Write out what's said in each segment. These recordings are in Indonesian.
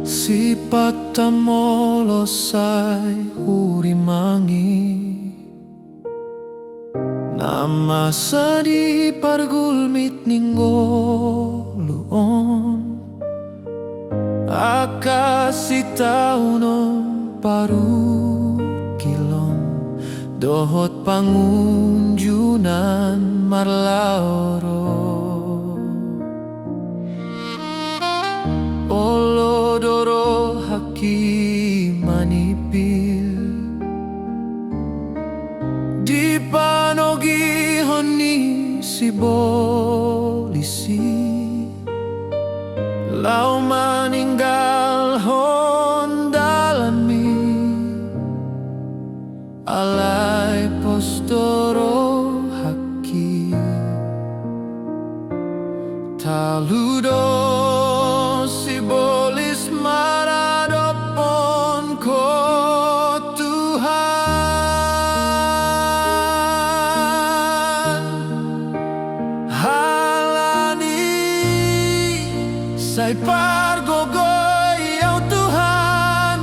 Sipata molosai urimangi nama sadi pargulmit ninggoluon akasitaunon paru kilom dohot pangunjunan marlaoro olodoro haki manipil di panogi honi si bolisi lau maninggal hondalami alai postoro haki taludo si bolis maradopon ko Tuhan halani sai pargogoy au Tuhan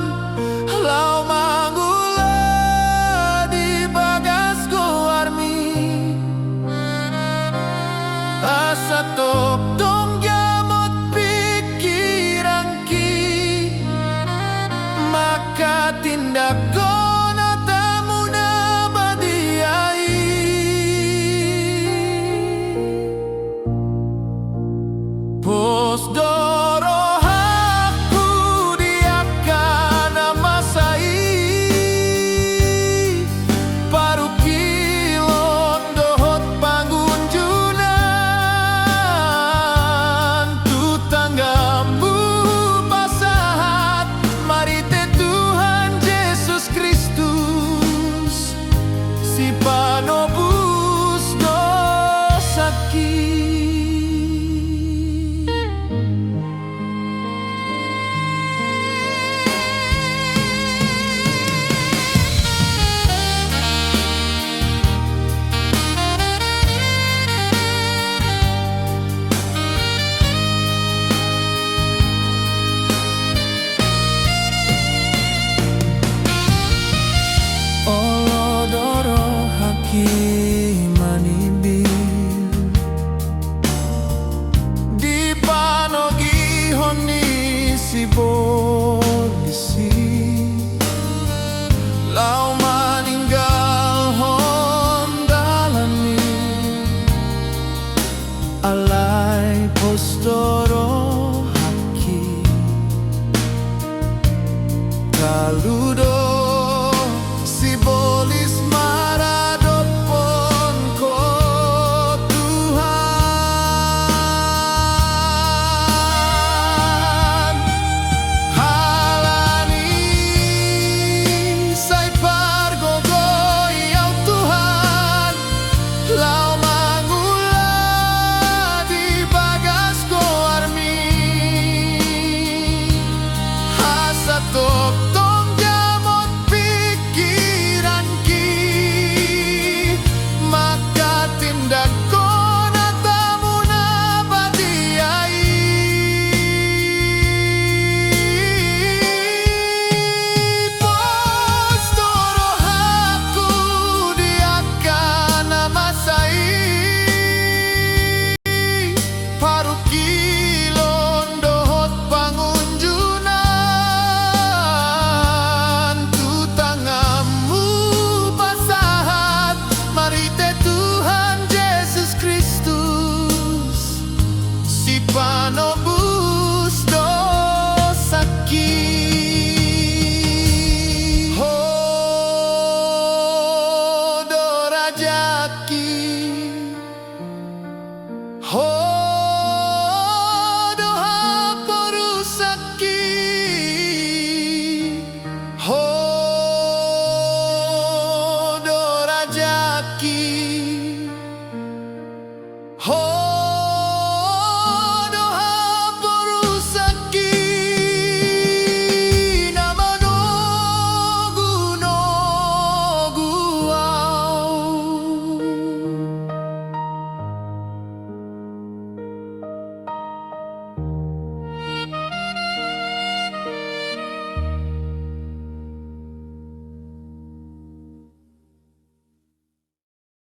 lau manggula di bagas armi asa tok dong gamot pikiranki maka tindak gona tamuna badiai posdoro hakku diakan masai parukilon dohot pangunjunan tutanggamu pasahat marite Tuhan Yesus Kristus si panobus dosaki. Olodoro haki manibil di panogi honi si bo